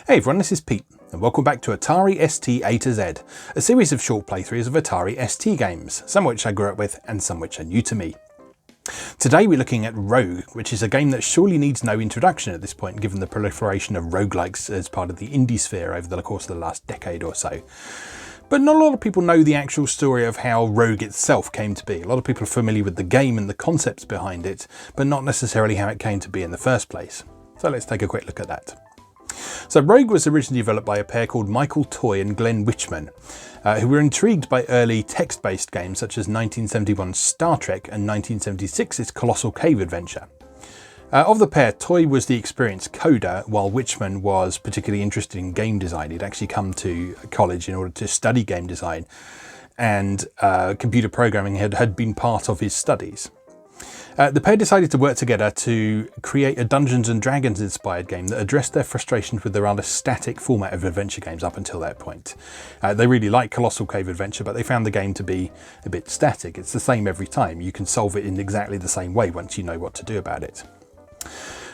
Hey everyone, this is Pete, and welcome back to Atari ST A to Z, a series of short playthroughs of Atari ST games, some which I grew up with and some which are new to me. Today we're looking at Rogue, which is a game that surely needs no introduction at this point given the proliferation of roguelikes as part of the indie sphere over the course of the last decade or so. But not a lot of people know the actual story of how Rogue itself came to be. A lot of people are familiar with the game and the concepts behind it, but not necessarily how it came to be in the first place. So let's take a quick look at that. So Rogue was originally developed by a pair called Michael Toy and Glenn Wichman, who were intrigued by early text-based games such as 1971's Star Trek and 1976's Colossal Cave Adventure. Of the pair, Toy was the experienced coder, while Wichman was particularly interested in game design. He'd actually come to college in order to study game design, and computer programming had been part of his studies. The pair decided to work together to create a Dungeons & Dragons inspired game that addressed their frustrations with the rather static format of adventure games up until that point. They really liked Colossal Cave Adventure, but they found the game to be a bit static. It's the same every time. You can solve it in exactly the same way once you know what to do about it.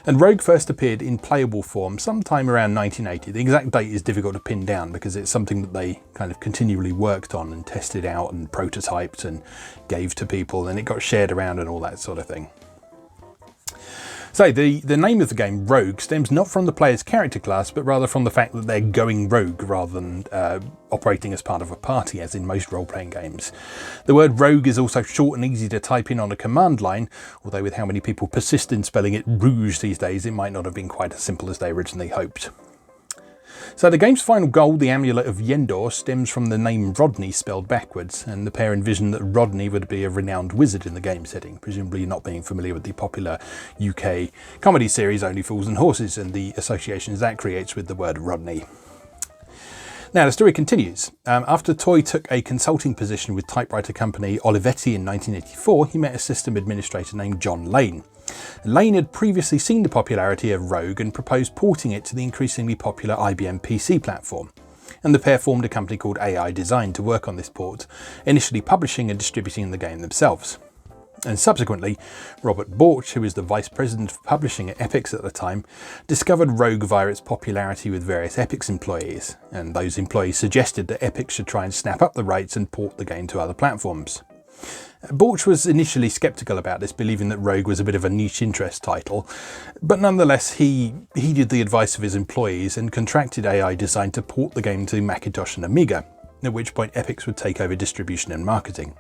And Rogue first appeared in playable form sometime around 1980. The exact date is difficult to pin down because it's something that they kind of continually worked on and tested out and prototyped and gave to people, and it got shared around and all that sort of thing. So the name of the game, Rogue, stems not from the player's character class, but rather from the fact that they're going rogue rather than operating as part of a party, as in most role-playing games. The word rogue is also short and easy to type in on a command line, although with how many people persist in spelling it rouge these days, it might not have been quite as simple as they originally hoped. So the game's final goal, the Amulet of Yendor, stems from the name Rodney spelled backwards, and the pair envisioned that Rodney would be a renowned wizard in the game setting, presumably not being familiar with the popular UK comedy series Only Fools and Horses and the associations that creates with the word Rodney. Now the story continues. After Toy took a consulting position with typewriter company Olivetti in 1984, he met a system administrator named John Lane. Lane had previously seen the popularity of Rogue and proposed porting it to the increasingly popular IBM PC platform, and the pair formed a company called AI Design to work on this port, initially publishing and distributing the game themselves. And subsequently, Robert Borch, who was the vice president of publishing at Epyx at the time, discovered Rogue via its popularity with various Epyx employees, and those employees suggested that Epyx should try and snap up the rights and port the game to other platforms. Borch was initially sceptical about this, believing that Rogue was a bit of a niche interest title, but nonetheless he heeded the advice of his employees and contracted AI Design to port the game to Macintosh and Amiga, at which point Epyx would take over distribution and marketing.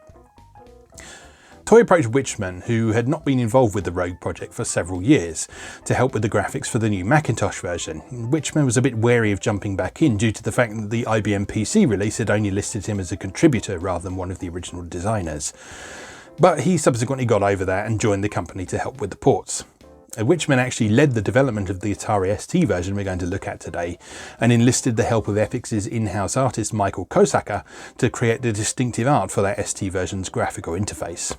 Toy approached Wichman, who had not been involved with the Rogue project for several years, to help with the graphics for the new Macintosh version. Wichman was a bit wary of jumping back in due to the fact that the IBM PC release had only listed him as a contributor rather than one of the original designers. But he subsequently got over that and joined the company to help with the ports. Wichman actually led the development of the Atari ST version we're going to look at today, and enlisted the help of Epyx's in-house artist Michael Kosaka to create the distinctive art for that ST version's graphical interface.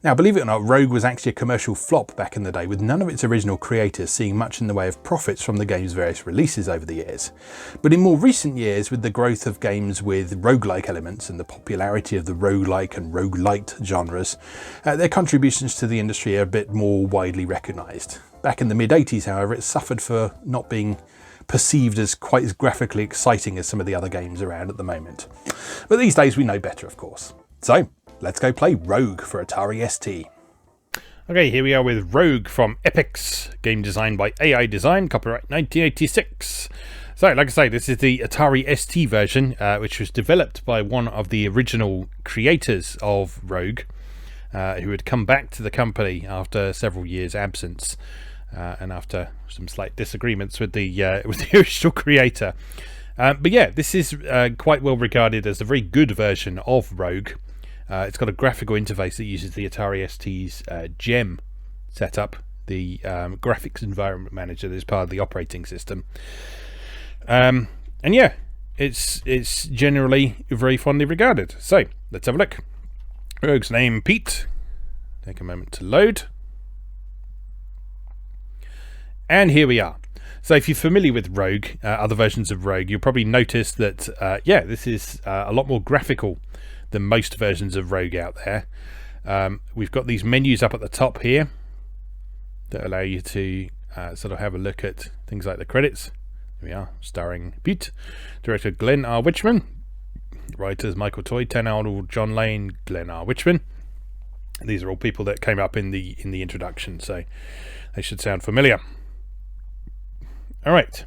Now, believe it or not, Rogue was actually a commercial flop back in the day, with none of its original creators seeing much in the way of profits from the game's various releases over the years. But in more recent years, with the growth of games with roguelike elements and the popularity of the roguelike and roguelite genres, their contributions to the industry are a bit more widely recognised. Back in the mid-80s, however, it suffered for not being perceived as quite as graphically exciting as some of the other games around at the moment. But these days we know better, of course. So, let's go play Rogue for Atari ST. Okay, here we are with Rogue from Epyx, game designed by AI Design, copyright 1986. So, like I say, this is the Atari ST version, which was developed by one of the original creators of Rogue, who had come back to the company after several years' absence, and after some slight disagreements with the original creator. But yeah, this is quite well regarded as a very good version of Rogue. It's got a graphical interface that uses the Atari ST's GEM setup, the graphics environment manager that is part of the operating system. And yeah, it's generally very fondly regarded. So let's have a look. Rogue's name, Pete. Take a moment to load. And here we are. So if you're familiar with Rogue, other versions of Rogue, you'll probably notice that, yeah, this is a lot more graphical than most versions of Rogue out there. We've got these menus up at the top here that allow you to sort of have a look at things like the credits. Here we are, starring Pete. Director Glenn R. Witchman. Writers Michael Toy, Ten Arnold, John Lane, Glenn R. Witchman. These are all people that came up in the introduction, so they should sound familiar. All right.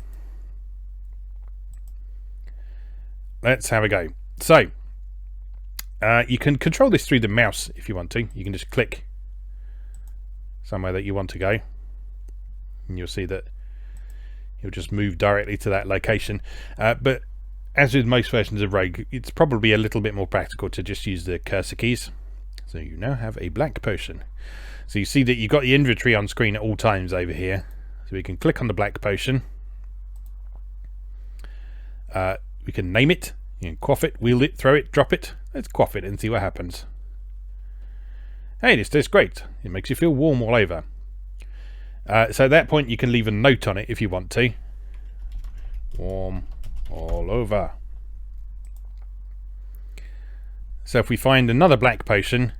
Let's have a go. So, you can control this through the mouse if you want to. You can just click somewhere that you want to go, and you'll see that you'll just move directly to that location. But as with most versions of Rogue, it's probably a little bit more practical to just use the cursor keys. So you now have a black potion. So you see that you've got the inventory on screen at all times over here. So we can click on the black potion. We can name it. You can quaff it, wield it, throw it, drop it. Let's quaff it and see what happens. Hey, this tastes great. It makes you feel warm all over. So at that point you can leave a note on it if you want to. Warm all over. So if we find another black potion,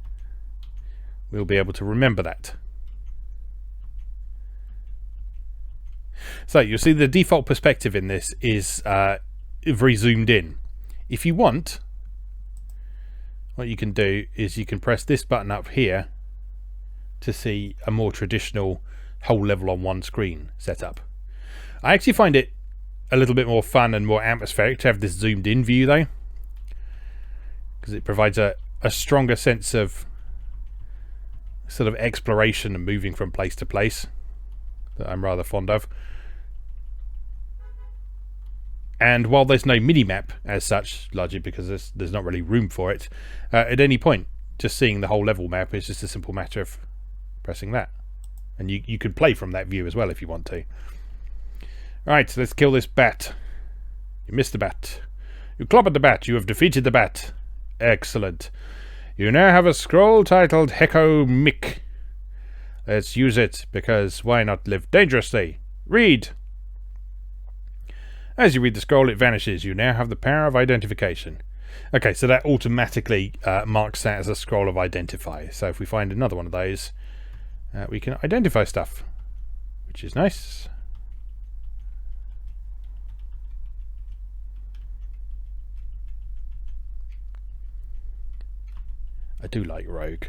we'll be able to remember that. So you'll see the default perspective in this is very zoomed in. If you want, what you can do is you can press this button up here to see a more traditional whole level on one screen setup. I actually find it a little bit more fun and more atmospheric to have this zoomed in view though, because it provides a stronger sense of sort of exploration and moving from place to place that I'm rather fond of. And while there's no mini-map as such, largely because there's not really room for it, at any point just seeing the whole level map is just a simple matter of pressing that. And you can play from that view as well if you want to. Right, let's kill this bat. You missed the bat. You clobbered the bat. You have defeated the bat. Excellent. You now have a scroll titled Hecko Mick. Let's use it, because why not live dangerously? Read. As you read the scroll, it vanishes. You now have the power of identification. Okay, so that automatically marks that as a scroll of identify. So if we find another one of those, we can identify stuff, which is nice. I do like Rogue.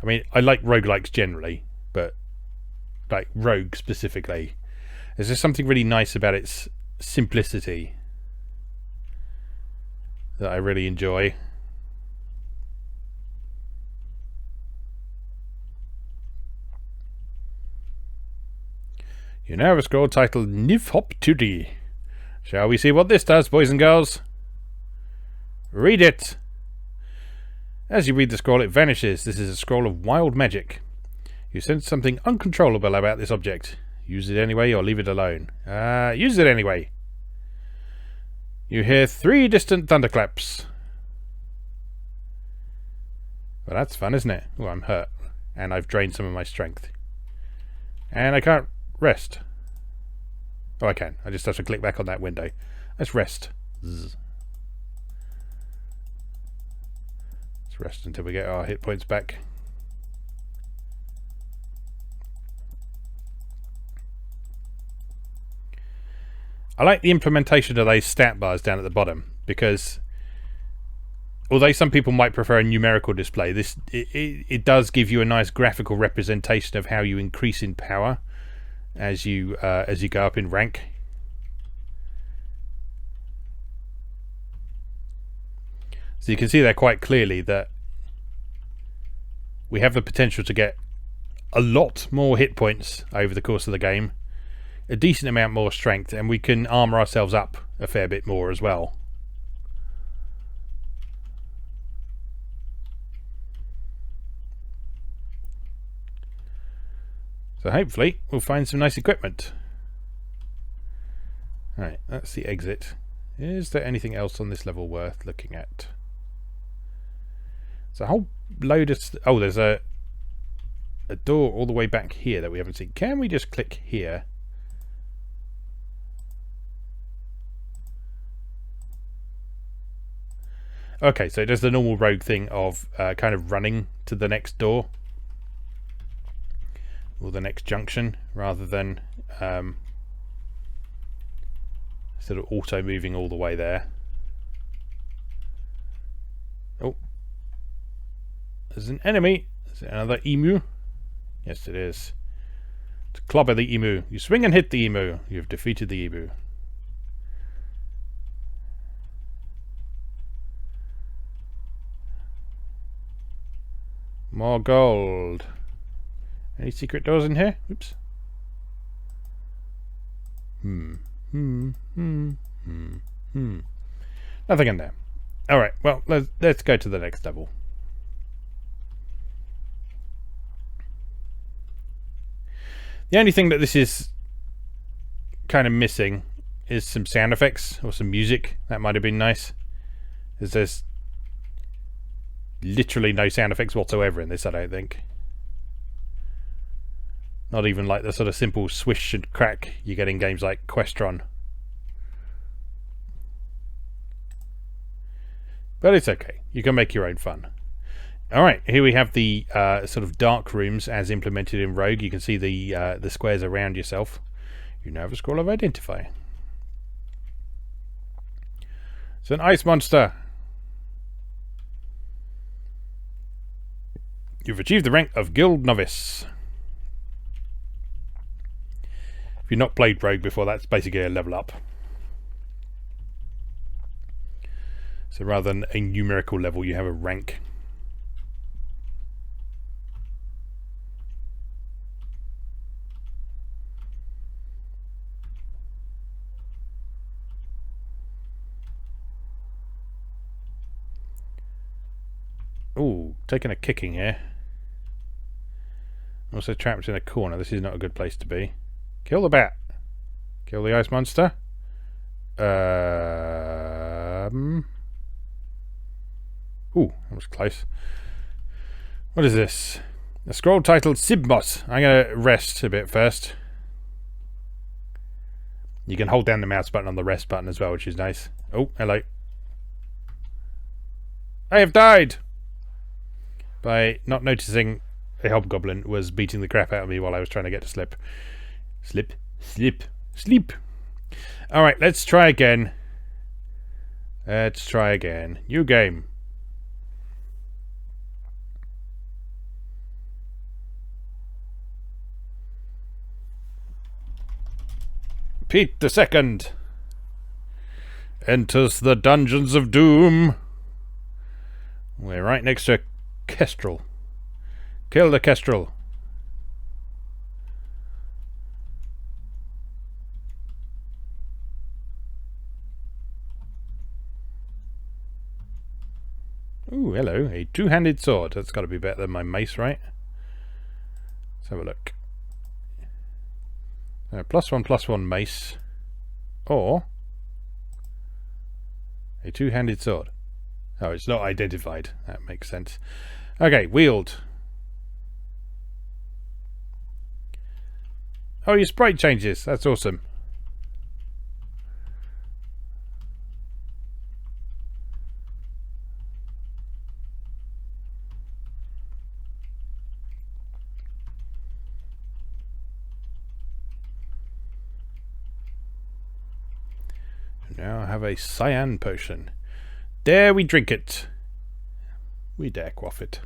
I mean, I like roguelikes generally, but like Rogue specifically. There's just something really nice about its simplicity that I really enjoy. You now have a scroll titled Nif Hop 2D. Shall we see what this does, boys and girls? Read it! As you read the scroll, it vanishes. This is a scroll of wild magic. You sense something uncontrollable about this object. Use it anyway or leave it alone. Use it anyway. You hear 3 distant thunderclaps. Well, that's fun, isn't it? Oh, I'm hurt. And I've drained some of my strength. And I can't rest. Oh, I can. I just have to click back on that window. Let's rest. Zzz. Let's rest until we get our hit points back. I like the implementation of those stat bars down at the bottom, because although some people might prefer a numerical display, it does give you a nice graphical representation of how you increase in power as you go up in rank. So you can see there quite clearly that we have the potential to get a lot more hit points over the course of the game, a decent amount more strength, and we can armor ourselves up a fair bit more as well. So hopefully we'll find some nice equipment. Alright, that's the exit. Is there anything else on this level worth looking at? There's a whole load of... oh, there's a door all the way back here that we haven't seen. Can we just click here? Okay, so it does the normal Rogue thing of kind of running to the next door or the next junction rather than Instead of auto moving all the way there. Oh. There's an enemy. Is it another emu? Yes, it is. To clobber the emu. You swing and hit the emu. You've defeated the emu. More gold. Any secret doors in here? Oops. Nothing in there. Alright, well, let's go to the next level. The only thing that this is kind of missing is some sound effects or some music. That might have been nice. There's literally no sound effects whatsoever in this, I don't think. Not even like the sort of simple swish and crack you get in games like Questron. But it's okay. You can make your own fun. Alright, here we have the sort of dark rooms as implemented in Rogue. You can see the squares around yourself. You now have a scroll of identify. It's an ice monster. You've achieved the rank of Guild Novice. If you've not played Rogue before, that's basically a level up. So rather than a numerical level, you have a rank. Ooh, taking a kicking here. Also trapped in a corner. This is not a good place to be. Kill the bat. Kill the ice monster. Ooh, that was close. What is this? A scroll titled Sibmos. I'm going to rest a bit first. You can hold down the mouse button on the rest button as well, which is nice. Oh, hello. I have died! By not noticing a hobgoblin was beating the crap out of me while I was trying to get to sleep. Slip, slip, sleep. Alright, let's try again. Let's try again. New game. Pete the Second enters the dungeons of doom. We're right next to a kestrel. Kill the kestrel. Ooh, hello. A two-handed sword. That's got to be better than my mace, right? Let's have a look. +1/+1 mace. Or a two-handed sword. Oh, it's not identified. That makes sense. Okay, wield. Oh, your sprite changes. That's awesome. Now I have a cyan potion. Dare we drink it? We dare quaff it.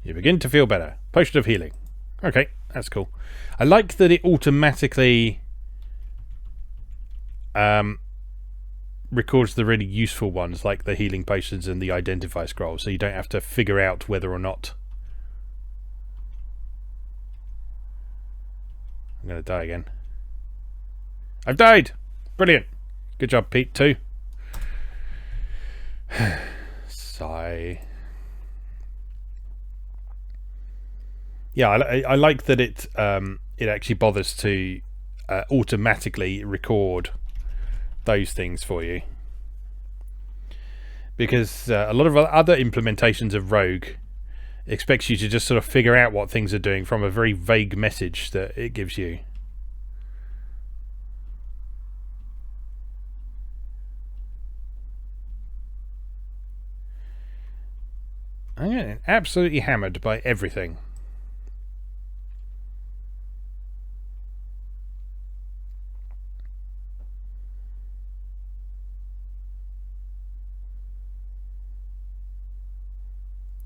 You begin to feel better. Potion of healing. Okay, that's cool. I like that it automatically records the really useful ones, like the healing potions and the identify scroll, so you don't have to figure out whether or not. I'm going to die again. I've died! Brilliant. Good job, Pete, too. Sigh. Yeah, I like that it actually bothers to automatically record those things for you, because a lot of other implementations of Rogue expects you to just sort of figure out what things are doing from a very vague message that it gives you. I'm getting absolutely hammered by everything.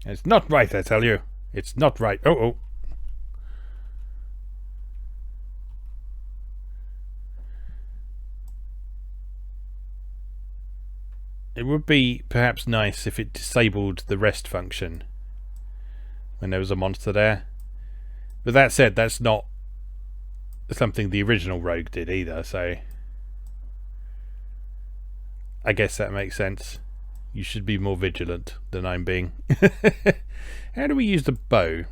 It's not right, I tell you. It's not right. Oh. It would be perhaps nice if it disabled the rest function when there was a monster there. But that said, that's not something the original Rogue did either, so I guess that makes sense. You should be more vigilant than I'm being. How do we use the bow?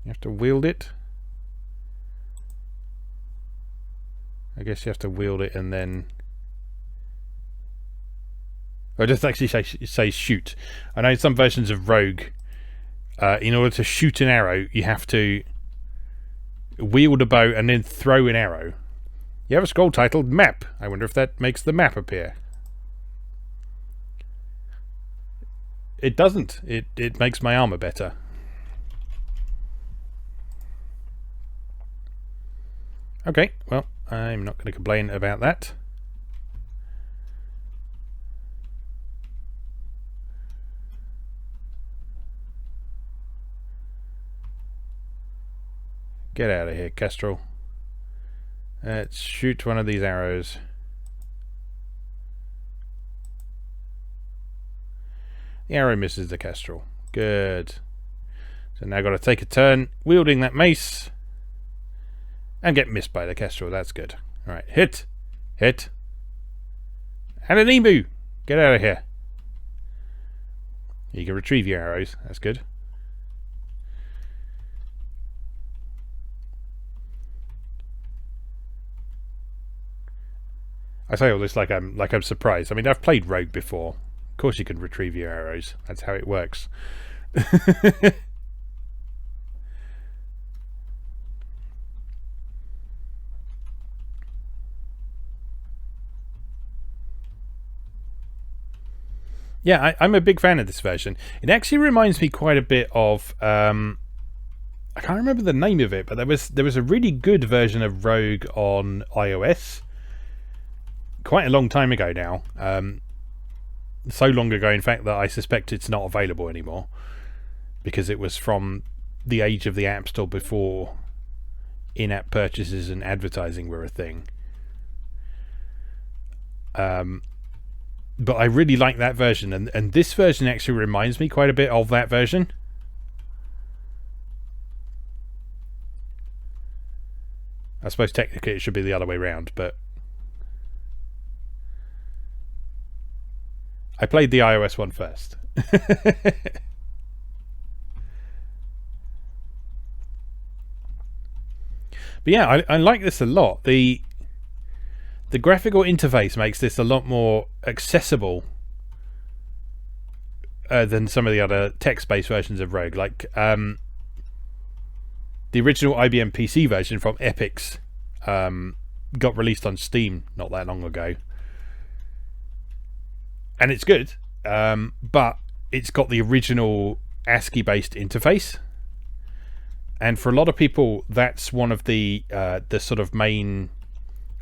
You have to wield it? I guess you have to wield it and then... Oh, it doesn't actually say shoot. I know in some versions of Rogue, in order to shoot an arrow, you have to wield a bow and then throw an arrow. You have a scroll titled Map. I wonder if that makes the map appear. It doesn't. It makes my armor better. Okay, well, I'm not going to complain about that. Get out of here, Kestrel. Let's shoot one of these arrows. The arrow misses the Kestrel. Good. So now I've got to take a turn wielding that mace and get missed by the Kestrel. That's good. Alright, hit. Hit. And an emu! Get out of here. You can retrieve your arrows. That's good. I say all this like I'm surprised. I mean, I've played Rogue before. Of course you can retrieve your arrows. That's how it works. Yeah, I'm a big fan of this version. It actually reminds me quite a bit of I can't remember the name of it, but there was a really good version of Rogue on iOS quite a long time ago now. So long ago, in fact, that I suspect it's not available anymore because it was from the age of the App Store before in-app purchases and advertising were a thing. But I really like that version, and this version actually reminds me quite a bit of that version. I suppose technically it should be the other way around, but I played the iOS one first. But yeah, I like this a lot. The graphical interface makes this a lot more accessible than some of the other text-based versions of Rogue. Like the original IBM PC version from Epyx got released on Steam not that long ago. And it's good, but it's got the original ASCII-based interface. And for a lot of people, that's one of the sort of main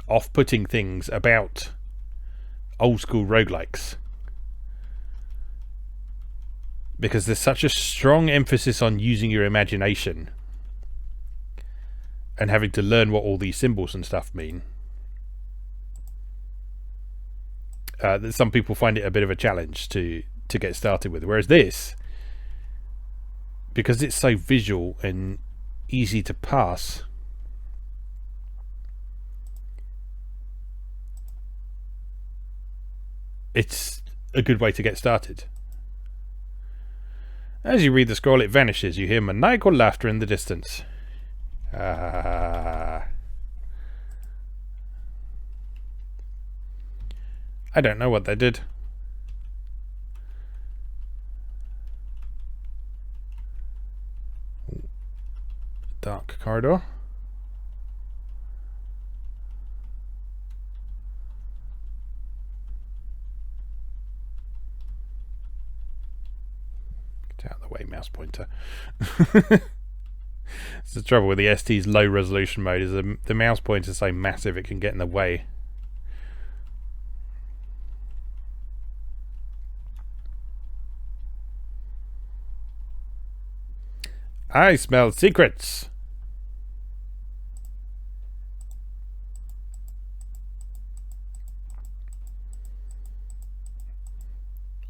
off-putting things about old-school roguelikes. Because there's such a strong emphasis on using your imagination and having to learn what all these symbols and stuff mean. That some people find it a bit of a challenge to get started with. Whereas this, because it's so visual and easy to pass, it's a good way to get started. As you read the scroll, it vanishes. You hear maniacal laughter in the distance. I don't know what they did. Dark corridor. Get out of the way, mouse pointer. It's the trouble with the ST's low resolution mode is the mouse pointer is so massive it can get in the way. I smell secrets.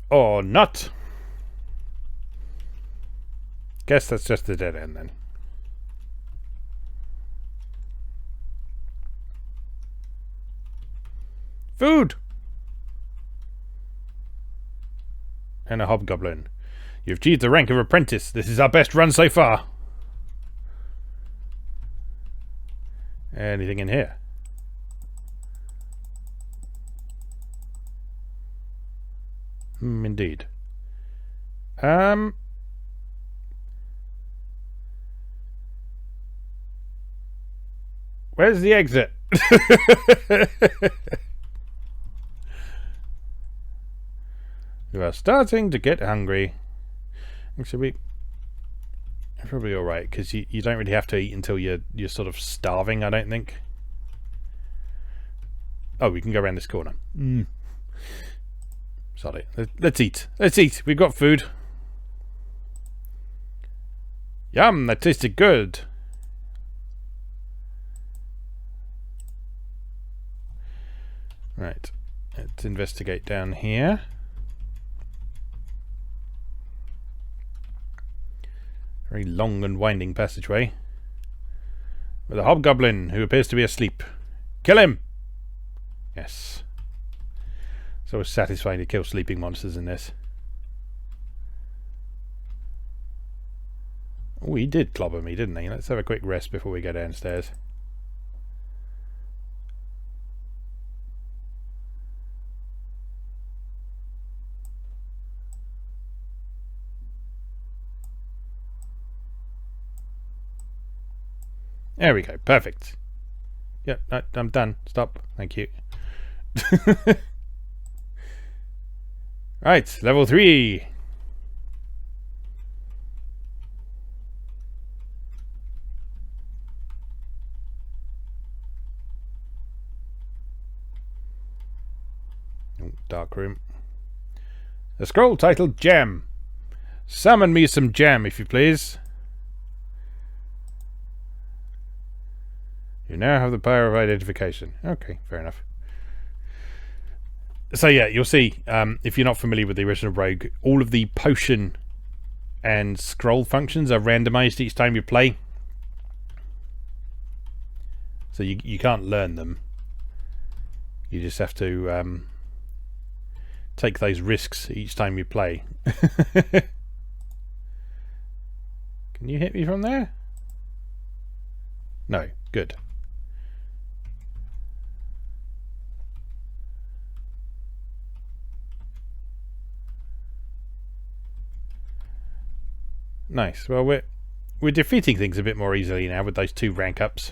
Or not. Guess that's just a dead end then. Food! And a hobgoblin. You've achieved the rank of apprentice. This is our best run so far. Anything in here? Indeed. Where's the exit? You are starting to get hungry. Actually, we're probably alright, because you don't really have to eat until you're sort of starving, I don't think. Oh, we can go around this corner. Sorry. Let's eat. Let's eat. We've got food. Yum, that tasted good. Right. Let's investigate down here. Very long and winding passageway. With a hobgoblin who appears to be asleep. Kill him! Yes. It's always satisfying to kill sleeping monsters in this. Oh, he did clobber me, didn't he? Let's have a quick rest before we go downstairs. There we go. Perfect. Yep, no, I'm done. Stop. Thank you. Right, level 3. Oh, dark room. A scroll titled Gem. Summon me some gem, if you please. You now have the power of identification. Okay, fair enough. So yeah, you'll see, if you're not familiar with the original Rogue, all of the potion and scroll functions are randomized each time you play. So you can't learn them. You just have to take those risks each time you play. Can you hit me from there? No, good. Nice. Well, we're defeating things a bit more easily now with those 2 rank ups.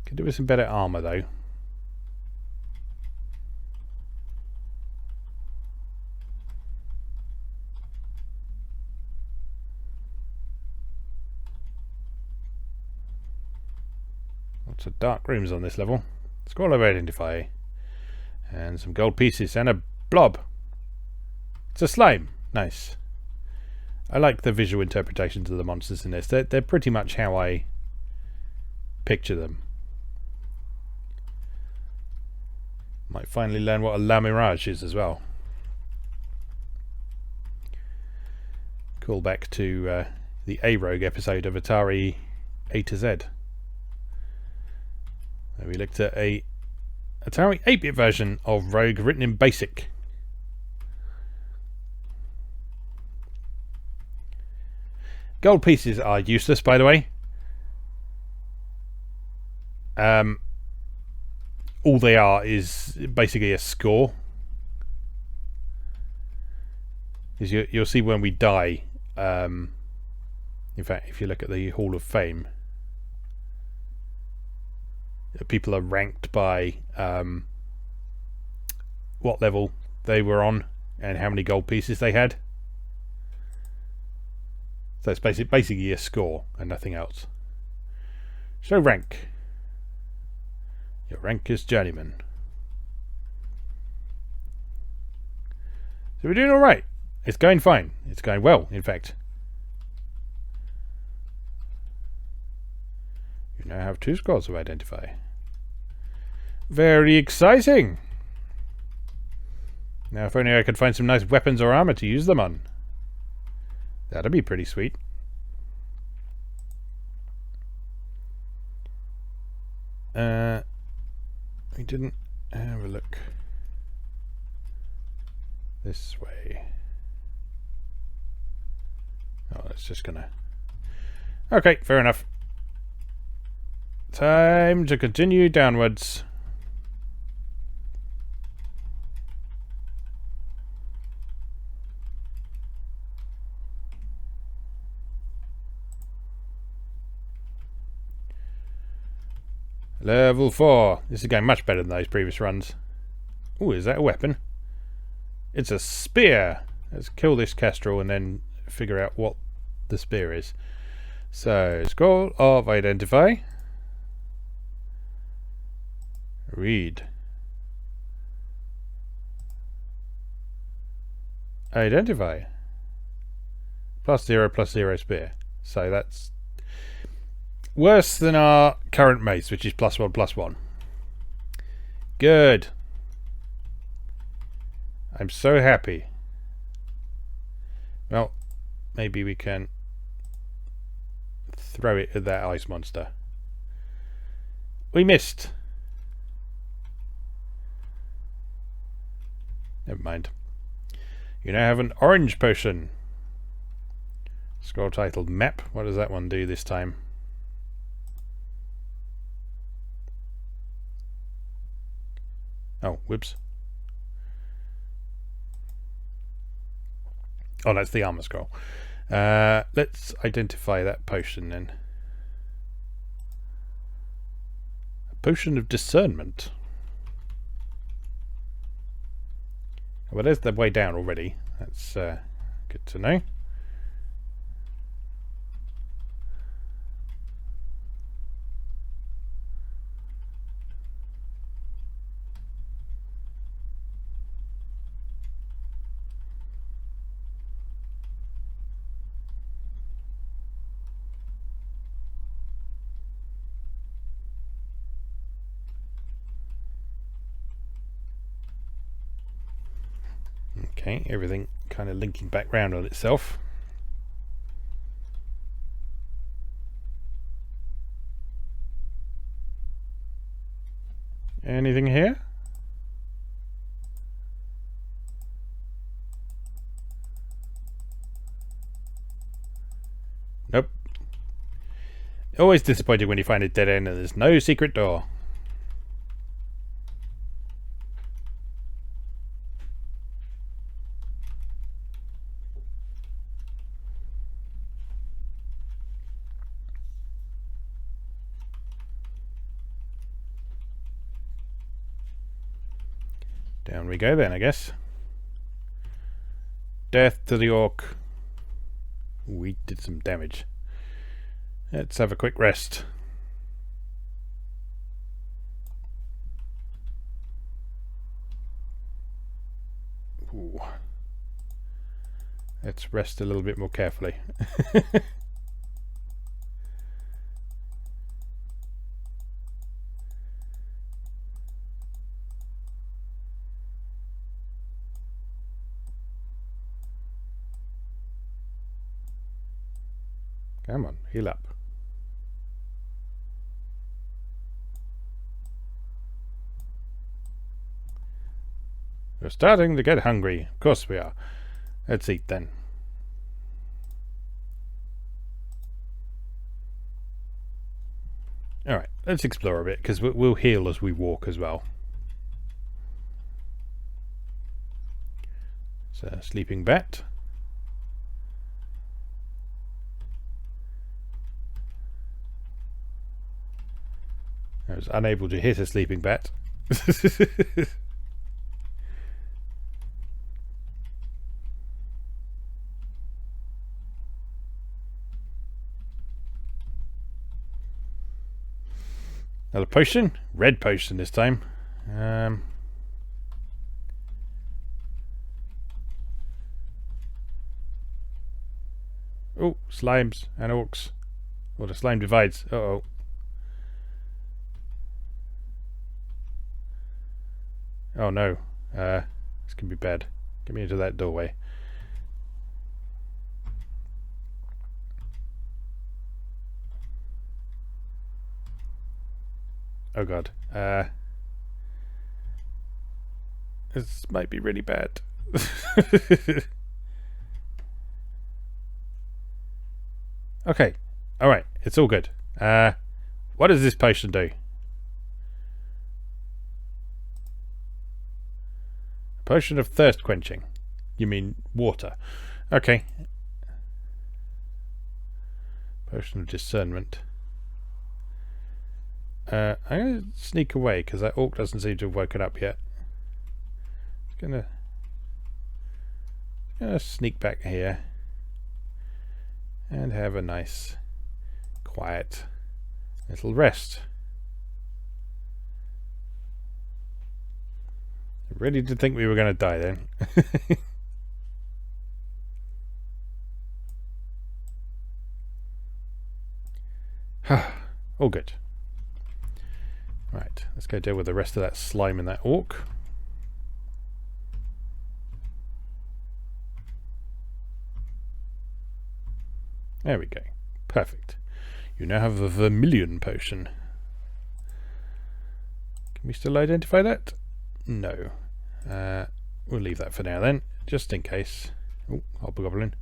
Could do with some better armor though. Lots of dark rooms on this level. Scroll of identify. And some gold pieces and a blob. It's a slime. Nice. I like the visual interpretations of the monsters in this. They're pretty much how I picture them. Might finally learn what a La Mirage is as well. Call back to the A-Rogue episode of Atari A to Z. Where we looked at a Atari 8-bit version of Rogue written in BASIC. Gold pieces are useless, by the way. All they are is basically a score. Because you'll see when we die. In fact, if you look at the Hall of Fame, people are ranked by what level they were on and how many gold pieces they had. So it's basically a score and nothing else. So rank. Your rank is journeyman. So we're doing all right. It's going fine. It's going well, in fact. You now have 2 scores of identify. Very exciting. Now, if only I could find some nice weapons or armor to use them on. That'd be pretty sweet. We didn't have a look this way. Oh, it's just gonna... Okay, fair enough. Time to continue downwards. Level 4. This is going much better than those previous runs. Ooh, is that a weapon? It's a spear. Let's kill this kestrel and then figure out what the spear is. So, score of identify. Read. Identify. +0/+0 spear. So that's worse than our current mace, which is +1/+1. Good. I'm so happy. Well, maybe we can throw it at that ice monster. We missed. Never mind. You now have an orange potion. Scroll titled Map. What does that one do this time? Oh, whoops. Oh, that's the armor scroll. Let's identify that potion then. A potion of discernment. Well, there's the way down already. That's good to know. Okay, everything kind of linking back round on itself. Anything here? Nope. Always disappointing when you find a dead end and there's no secret door. Down we go then, I guess. Death to the orc. We did some damage. Let's have a quick rest. Ooh. Let's rest a little bit more carefully. Come on, heal up. We're starting to get hungry. Of course we are. Let's eat then. Alright, let's explore a bit, because we'll heal as we walk as well. So, sleeping bat. I was unable to hit a sleeping bat. Another potion? Red potion this time. Slimes and orcs. Or the slime divides. Uh-oh. Oh no. This can be bad. Get me into that doorway. Oh god. This might be really bad. Okay. Alright. It's all good. What does this potion do? Potion of thirst quenching. You mean water. Okay. Potion of discernment. I'm going to sneak away because that orc doesn't seem to have woken up yet. Gonna sneak back here and have a nice quiet little rest. I really did think we were going to die then. All good. Right, let's go deal with the rest of that slime in that orc. There we go. Perfect. You now have a vermilion potion. Can we still identify that? No. We'll leave that for now then, just in case. Oh, hobgoblin.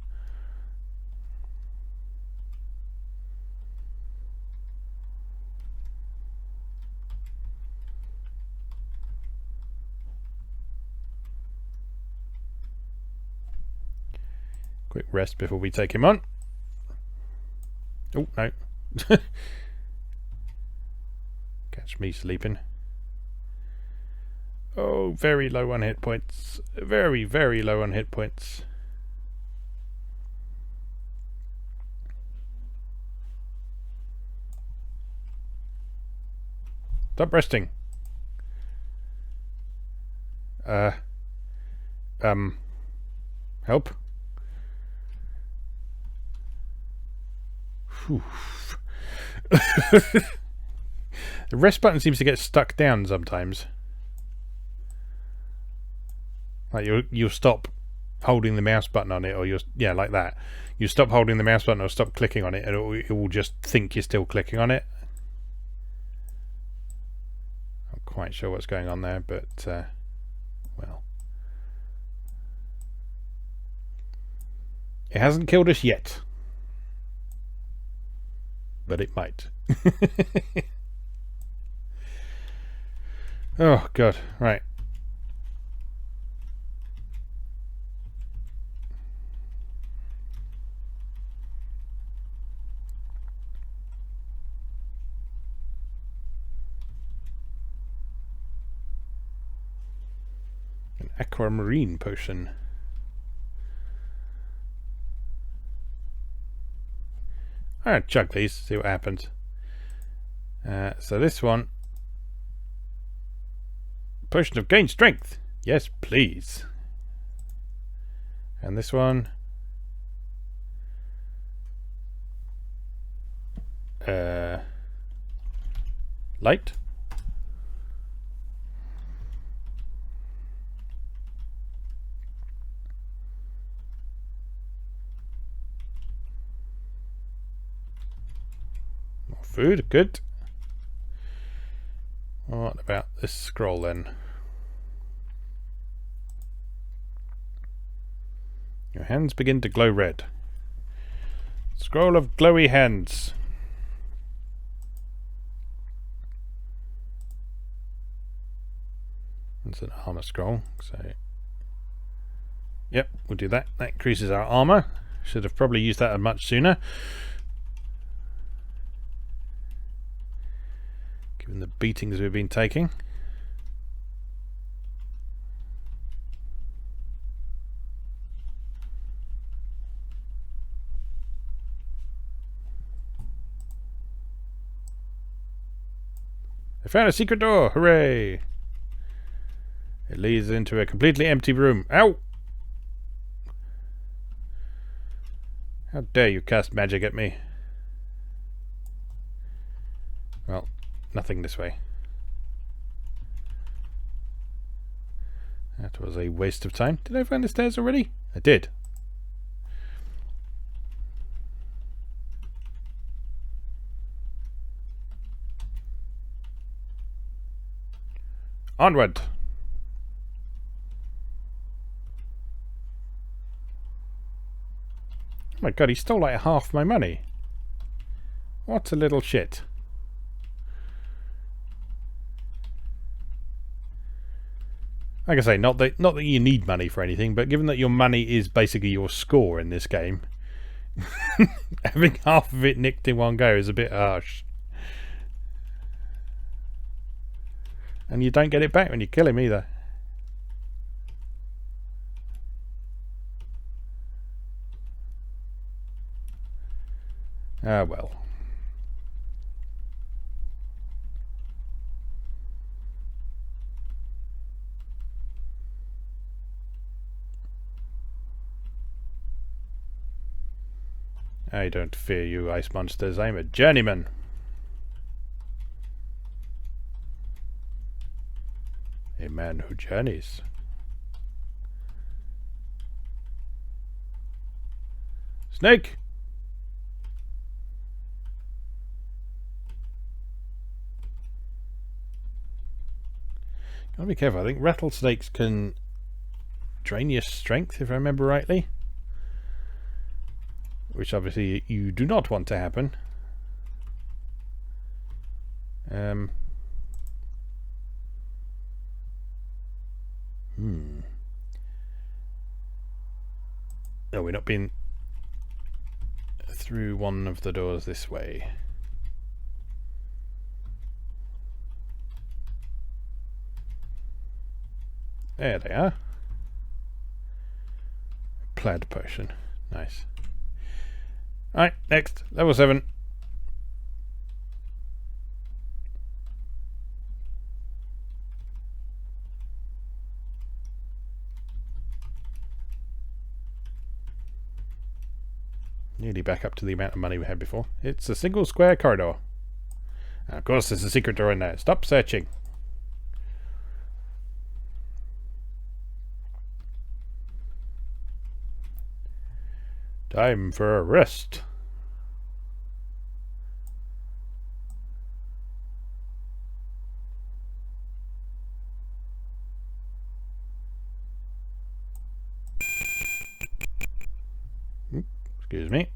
Quick rest before we take him on. Oh, no. Catch me sleeping. Oh, very low on hit points. Very, very low on hit points. Stop resting. Help. The rest button seems to get stuck down sometimes. Like you'll stop holding the mouse button on it, or yeah, like that. You stop holding the mouse button or stop clicking on it, and it will just think you're still clicking on it. I'm not quite sure what's going on there, but well, it hasn't killed us yet. But it might. Oh god, right. An aquamarine potion. Alright, chug these, see what happens. So this one, potion of gain strength. Yes, please. And this one, light. Food, good. What about this scroll then? Your hands begin to glow red. Scroll of glowy hands. It's an armor scroll, so yep, we'll do that. That increases our armor. Should have probably used that much sooner, given the beatings we've been taking. I found a secret door! Hooray! It leads into a completely empty room. Ow! How dare you cast magic at me? Well, nothing this way. That was a waste of time. Did I find the stairs already? I did. Onward! Oh my god, he stole like half my money. What a little shit. Like I say, not that you need money for anything, but given that your money is basically your score in this game, having half of it nicked in one go is a bit harsh. And you don't get it back when you kill him either. Ah well. I don't fear you, ice monsters. I'm a journeyman. A man who journeys. Snake! Gotta be careful. I think rattlesnakes can drain your strength, if I remember rightly. Which obviously you do not want to happen. No, we're not being through one of the doors this way. There they are. Plaid potion. Nice. Alright, next. Level 7. Nearly back up to the amount of money we had before. It's a single square corridor. And of course there's a secret door in there. Stop searching. Time for a rest. Excuse me.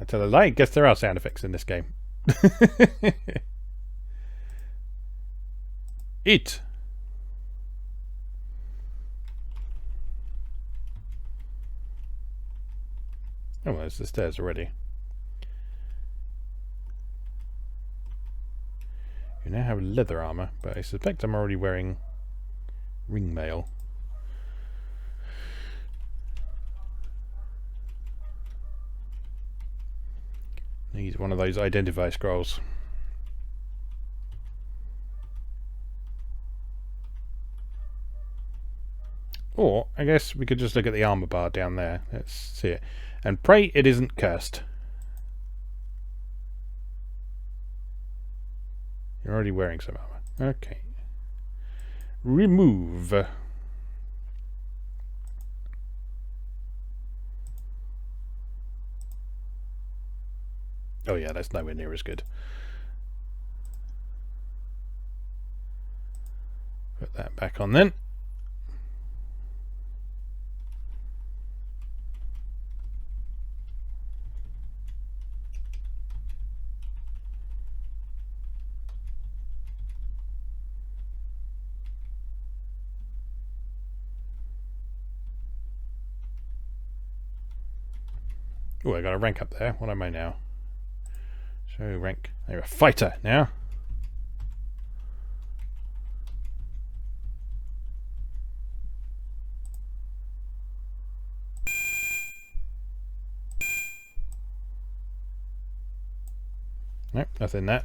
I tell a lie. Guess there are sound effects in this game. Eat. Oh, well, there's the stairs already. You now have leather armor, but I suspect I'm already wearing ring mail. Need one of those identify scrolls. Or, I guess we could just look at the armor bar down there. Let's see it. And pray it isn't cursed. You're already wearing some armor. Okay. Remove. Oh yeah, that's nowhere near as good. Put that back on then. Oh, I got a rank up there. What am I now? Show rank. You're a fighter now. Nope, nothing there.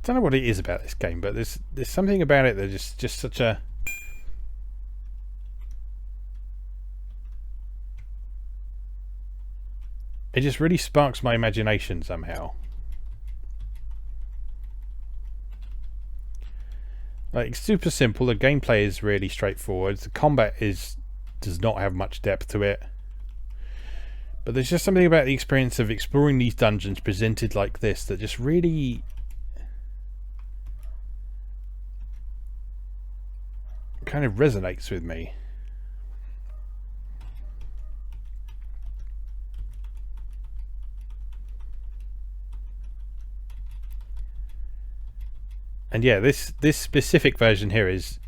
don't know what it is about this game, but there's something about it that is just such a... It just really sparks my imagination somehow. Like, it's super simple. The gameplay is really straightforward. The combat does not have much depth to it. But there's just something about the experience of exploring these dungeons presented like this that just really kind of resonates with me. And yeah, this specific version here is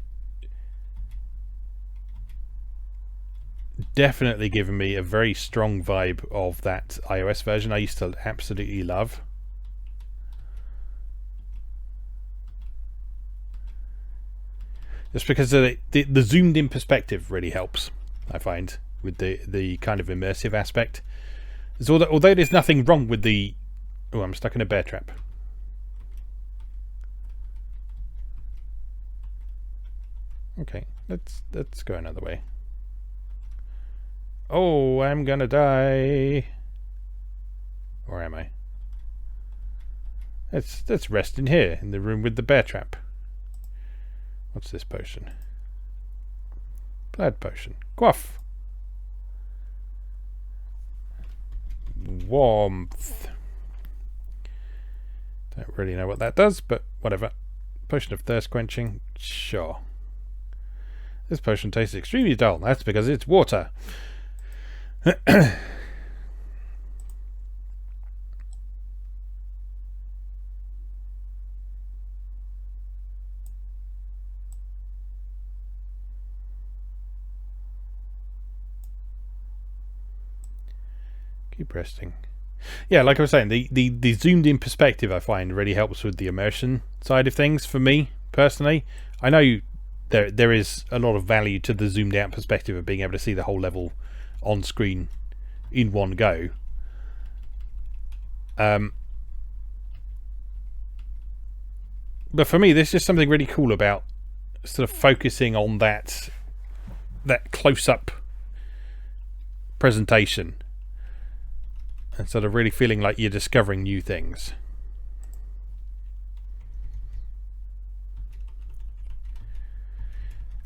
definitely giving me a very strong vibe of that iOS version I used to absolutely love. Just because the zoomed in perspective really helps, I find, with the kind of immersive aspect. So although there's nothing wrong with the... Oh, I'm stuck in a bear trap. Okay, let's go another way. Oh, I'm gonna die. Or am I? Let's rest in here, in the room with the bear trap. What's this potion? Blood potion. Quaff. Warmth. Don't really know what that does, but whatever. Potion of thirst quenching. Sure. This potion tastes extremely dull. That's because it's water. Keep resting. Yeah, like I was saying, the zoomed in perspective I find really helps with the immersion side of things for me personally. I know there is a lot of value to the zoomed out perspective of being able to see the whole level on screen in one go. But for me, there's just something really cool about sort of focusing on that close-up presentation and sort of really feeling like you're discovering new things.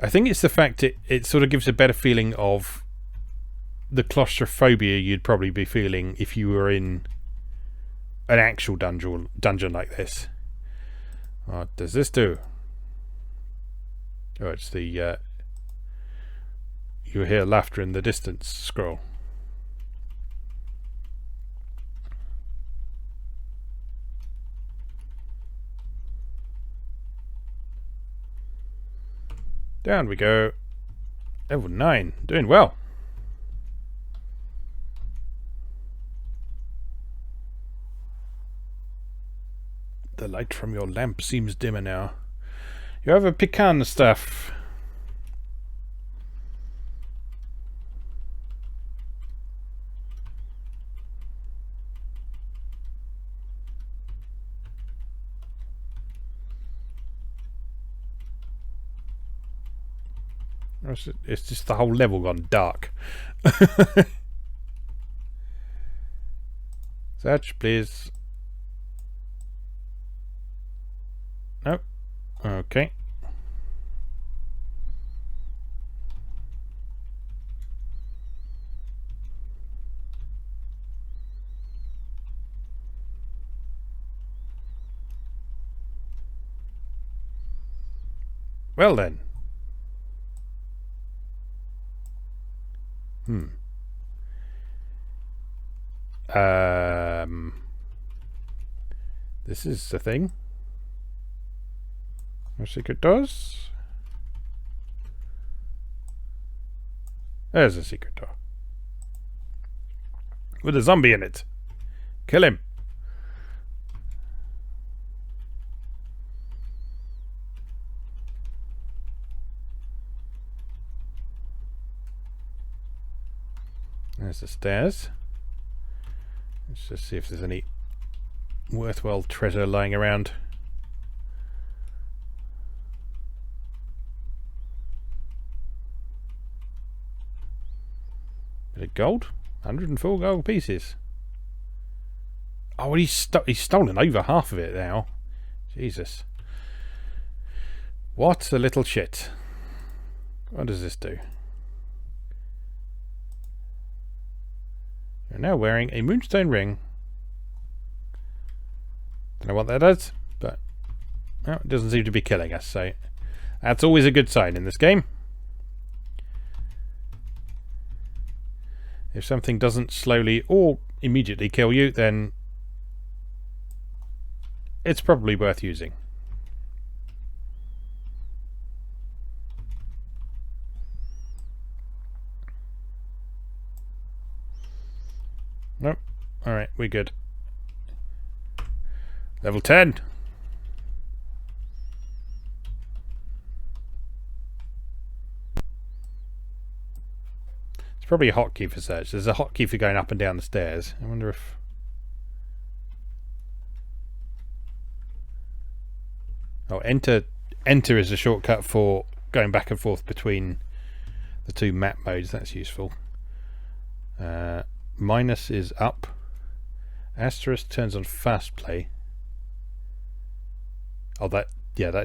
I think it's the fact it sort of gives a better feeling of the claustrophobia you'd probably be feeling if you were in an actual dungeon like this. What does this do? Oh, it's the you hear laughter in the distance scroll. Down we go. Level 9. Doing well. The light from your lamp seems dimmer now. You have a pecan stuff. It's just the whole level gone dark. Search, please. Nope. Okay. Well then. This is the thing. No secret doors. There's a secret door. With a zombie in it. Kill him. There's the stairs. Let's just see if there's any worthwhile treasure lying around. gold. 104 gold pieces. Oh, he's stolen over half of it now. Jesus. What a little shit. What does this do? You're now wearing a moonstone ring. Don't know what that does, but well, it doesn't seem to be killing us, so that's always a good sign in this game. If something doesn't slowly or immediately kill you, then it's probably worth using. Nope. Alright, we're good. Level 10. It's probably a hotkey for search. There's a hotkey for going up and down the stairs. I wonder if... Oh, enter is a shortcut for going back and forth between the two map modes. That's useful. Minus is up. Asterisk turns on fast play. Oh, that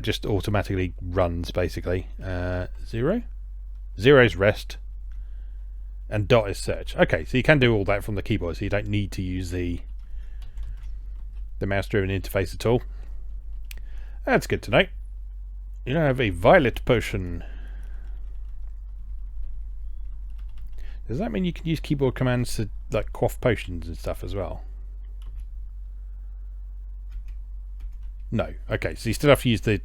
just automatically runs basically. 0 is rest, and dot is search. Okay, so you can do all that from the keyboard, so you don't need to use the mouse-driven interface at all. That's good to know. You now have a violet potion. Does that mean you can use keyboard commands to like quaff potions and stuff as well? No. Okay, so you still have to use the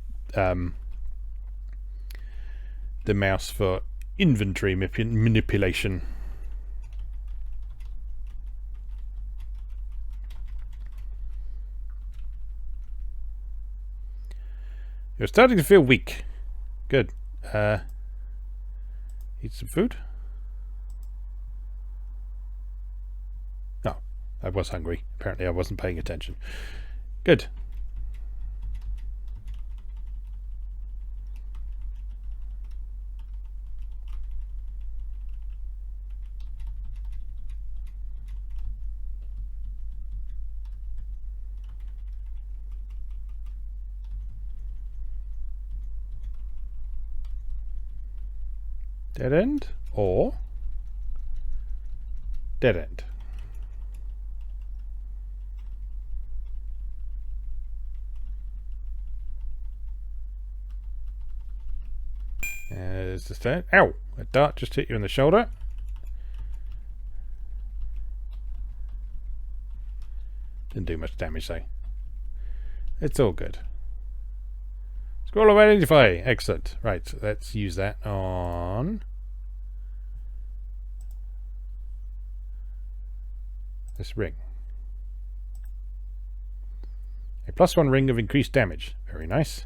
mouse for inventory manipulation. You're starting to feel weak. Good. Eat some food. I was hungry. Apparently I wasn't paying attention. Good. Dead end or dead end. There's the stand. Ow! A dart just hit you in the shoulder. Didn't do much damage though. It's all good. Scroll of identify. Excellent. Right, let's use that on this ring. A +1 ring of increased damage. Very nice.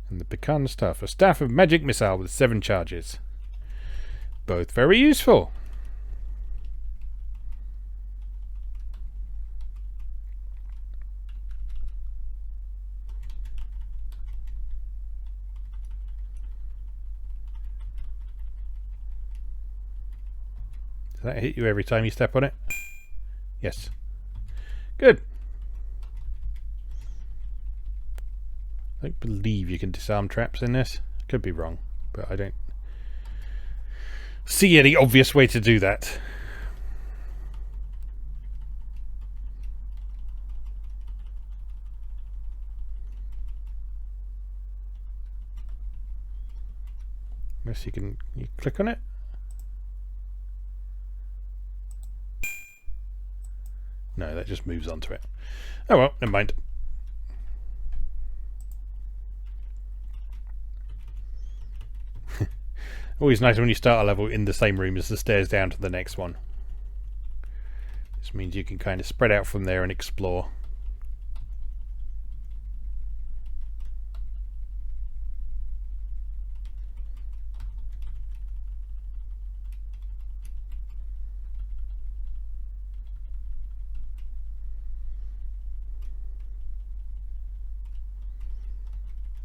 And the pecan staff. A staff of magic missile with 7 charges. Both very useful. Does that hit you every time you step on it? Yes. Good. I don't believe you can disarm traps in this. Could be wrong, but I don't see any obvious way to do that. Unless you click on it. No, that just moves onto it. Oh well, never mind. Always nice when you start a level in the same room as the stairs down to the next one. This means you can kind of spread out from there and explore.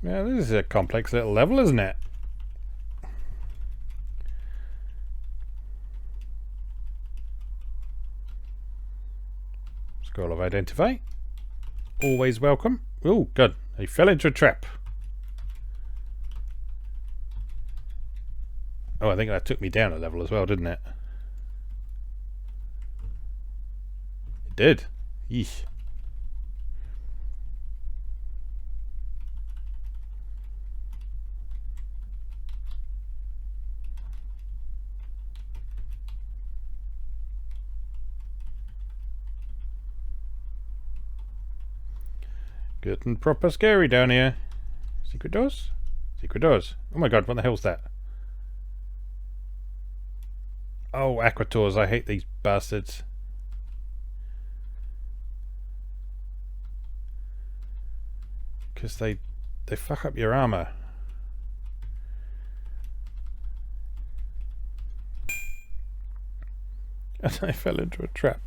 Yeah, this is a complex little level, isn't it? identify. Always welcome. Oh, good. I fell into a trap. Oh, I think that took me down a level as well, didn't it? It did. Yeesh. Good and proper scary down here. Secret doors? Secret doors. Oh my god, what the hell's that? Oh, aquators, I hate these bastards. Because they fuck up your armor. And I fell into a trap.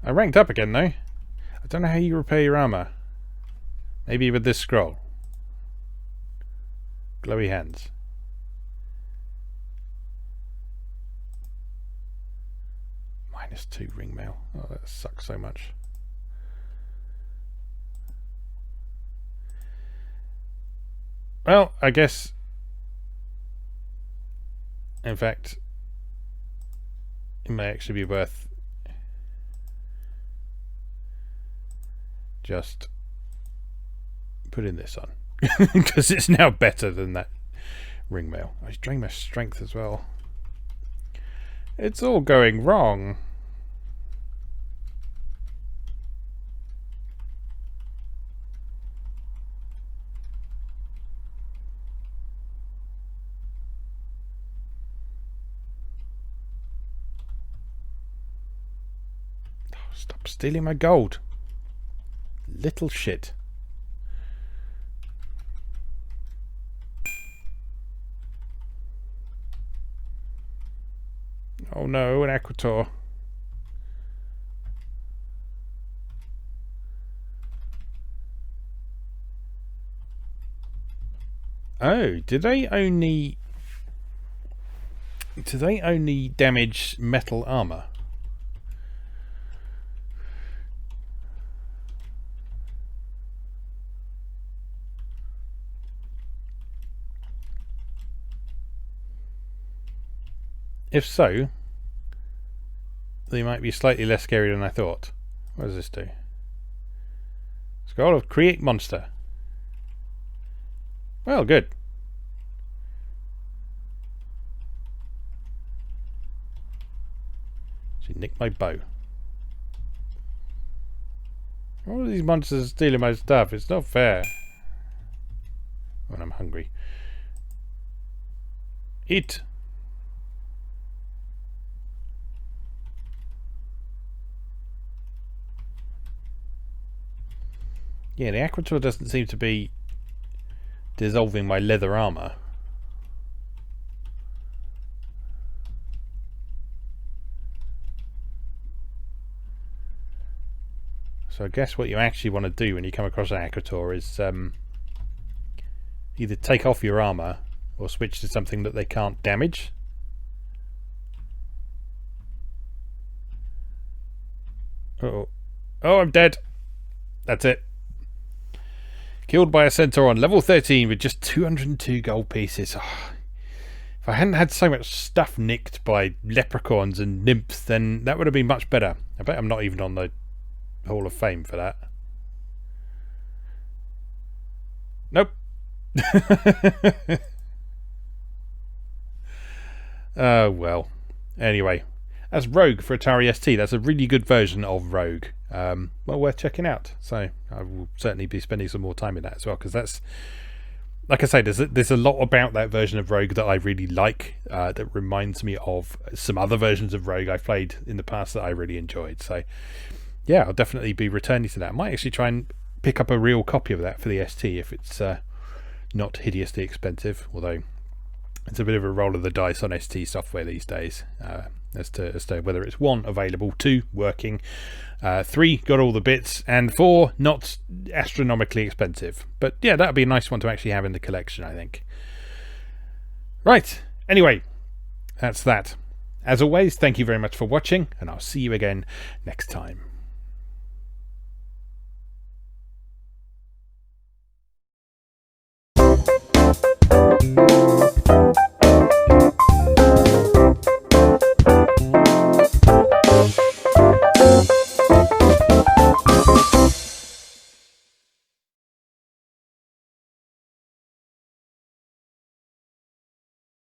I ranked up again though. I don't know how you repair your armor. Maybe with this scroll. Glowy hands. -2 ring mail. Oh, that sucks so much. Well, I guess... In fact... It may actually be worth... just... putting this on. Because it's now better than that ring mail. I drained my strength as well. It's all going wrong. Stop stealing my gold. Little shit. Oh no, an aquator. Oh, do they only damage metal armor? If so, they might be slightly less scary than I thought. What does this do? Scroll of create monster. Well, good. She nicked my bow. All of these monsters are stealing my stuff. It's not fair. When I'm hungry. Eat. Yeah, the aquator doesn't seem to be dissolving my leather armor. So I guess what you actually want to do when you come across an aquator is either take off your armor or switch to something that they can't damage. Uh-oh. Oh, I'm dead. That's it. Killed by a centaur on level 13 with just 202 gold pieces. Oh, if I hadn't had so much stuff nicked by leprechauns and nymphs, then that would have been much better. I bet I'm not even on the Hall of Fame for that. Nope. Oh, well. Anyway, that's Rogue for Atari ST. That's a really good version of Rogue. Well, worth checking out. So I will certainly be spending some more time in that as well, because that's, like I say, there's a lot about that version of Rogue that I really like, that reminds me of some other versions of Rogue I've played in the past that I really enjoyed. So yeah, I'll definitely be returning to that. I might actually try and pick up a real copy of that for the ST if it's not hideously expensive, although it's a bit of a roll of the dice on ST software these days, as to whether it's 1, available, 2, working, 3, got all the bits, and 4, not astronomically expensive. But yeah, that would be a nice one to actually have in the collection, I think. Right, anyway, that's that. As always, thank you very much for watching, and I'll see you again next time.